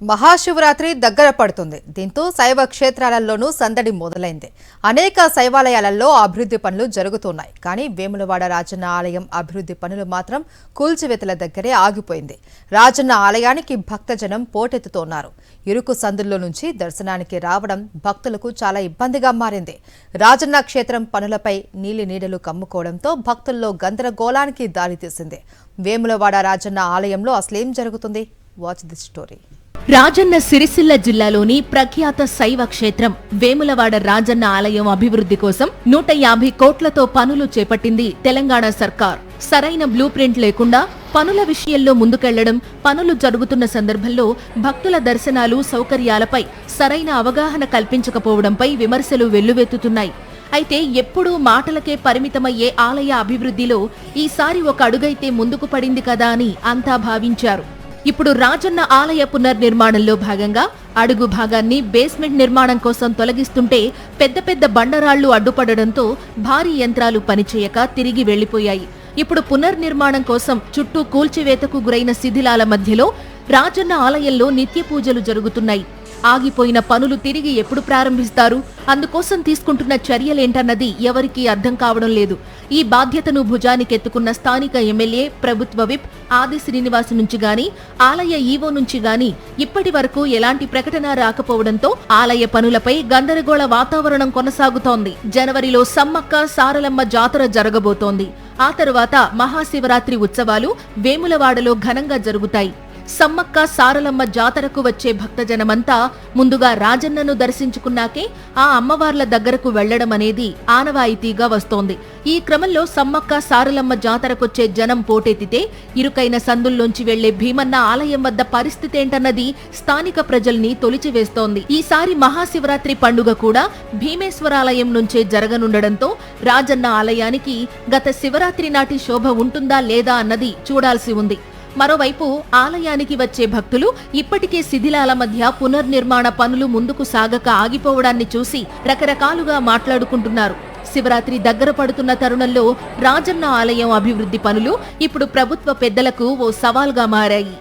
మహాశివరాత్రి దగ్గర పడుతుంది. దీంతో శైవ క్షేత్రాలలోనూ సందడి మొదలైంది. అనేక శైవాలయాలలో అభివృద్ధి పనులు జరుగుతున్నాయి. కానీ వేములవాడ రాజన్న ఆలయం అభివృద్ధి పనులు మాత్రం కూల్చివేతల దగ్గరే ఆగిపోయింది. రాజన్న ఆలయానికి భక్తజనం పోటెత్తుతున్నారు. ఇరుకు సందుల్లో నుంచి దర్శనానికి రావడం భక్తులకు చాలా ఇబ్బందిగా మారింది. రాజన్న క్షేత్రం పనులపై నీలి నీడలు కమ్ముకోవడంతో భక్తుల్లో గందరగోళానికి దారితీసింది. వేములవాడ రాజన్న ఆలయంలో అసలేం జరుగుతుంది? Watch this story. Rajanna Sircilla జిల్లాలోని ప్రఖ్యాత శైవ క్షేత్రం వేములవాడ రాజన్న ఆలయం అభివృద్ధి కోసం 150 కోట్లతో పనులు చేపట్టింది తెలంగాణ సర్కార్. సరైన బ్లూ ప్రింట్ లేకుండా పనుల విషయంలో ముందుకెళ్లడం, పనులు జరుగుతున్న సందర్భంలో భక్తుల దర్శనాలు, సౌకర్యాలపై సరైన అవగాహన కల్పించకపోవడంపై విమర్శలు వెల్లువెత్తుతున్నాయి. అయితే ఎప్పుడూ మాటలకే పరిమితమయ్యే ఆలయ అభివృద్ధిలో ఈసారి ఒక అడుగైతే ముందుకు పడింది కదా అని అంతా భావించారు. ఇప్పుడు రాజన్న ఆలయ పునర్నిర్మాణంలో భాగంగా అడుగు భాగాన్ని బేస్మెంట్ నిర్మాణం కోసం తొలగిస్తుంటే పెద్ద పెద్ద బండరాళ్లు అడ్డుపడడంతో భారీ యంత్రాలు పనిచేయక తిరిగి వెళ్లిపోయాయి. ఇప్పుడు పునర్నిర్మాణం కోసం చుట్టూ కూల్చివేతకు గురైన శిథిలాల మధ్యలో రాజన్న ఆలయంలో నిత్య పూజలు జరుగుతున్నాయి. ఆగిపోయిన పనులు తిరిగి ఎప్పుడు ప్రారంభిస్తారు? అందుకోసం తీసుకుంటున్న చర్యలేంటన్నది ఎవరికీ అర్థం కావడం లేదు. ఈ బాధ్యతను భుజానికెత్తుకున్న స్థానిక ఎమ్మెల్యే, ప్రభుత్వ విప్ ఆది శ్రీనివాస్ నుంచి గాని, ఆలయ ఈవో నుంచి గాని ఇప్పటి వరకు ఎలాంటి ప్రకటన రాకపోవడంతో ఆలయ పనులపై గందరగోళ వాతావరణం కొనసాగుతోంది. జనవరిలో సమ్మక్క సారలమ్మ జాతర జరగబోతోంది. ఆ తరువాత మహాశివరాత్రి ఉత్సవాలు వేములవాడలో ఘనంగా జరుగుతాయి. సమ్మక్క సారలమ్మ జాతరకు వచ్చే భక్తజనమంతా ముందుగా రాజన్నను దర్శించుకున్నాకే ఆ అమ్మవార్ల దగ్గరకు వెళ్లడం అనేది ఆనవాయితీగా వస్తోంది. ఈ క్రమంలో సమ్మక్క సారలమ్మ జాతరకొచ్చే జనం పోటెత్తితే ఇరుకైన సందుల్లోంచి వెళ్లే భీమన్న ఆలయం వద్ద పరిస్థితేంటన్నది స్థానిక ప్రజల్ని తొలిచివేస్తోంది. ఈసారి మహాశివరాత్రి పండుగ కూడా భీమేశ్వరాలయం నుంచే జరగనుండడంతో రాజన్న ఆలయానికి గత శివరాత్రి నాటి శోభ ఉంటుందా లేదా అన్నది చూడాల్సి ఉంది. మరోవైపు ఆలయానికి వచ్చే భక్తులు ఇప్పటికే శిథిలాల మధ్య పునర్నిర్మాణ పనులు ముందుకు సాగక ఆగిపోవడాన్ని చూసి రకరకాలుగా మాట్లాడుకుంటున్నారు. శివరాత్రి దగ్గర పడుతున్న తరుణంలో రాజన్న ఆలయం అభివృద్ధి పనులు ఇప్పుడు ప్రభుత్వ పెద్దలకు ఓ సవాల్గా మారాయి.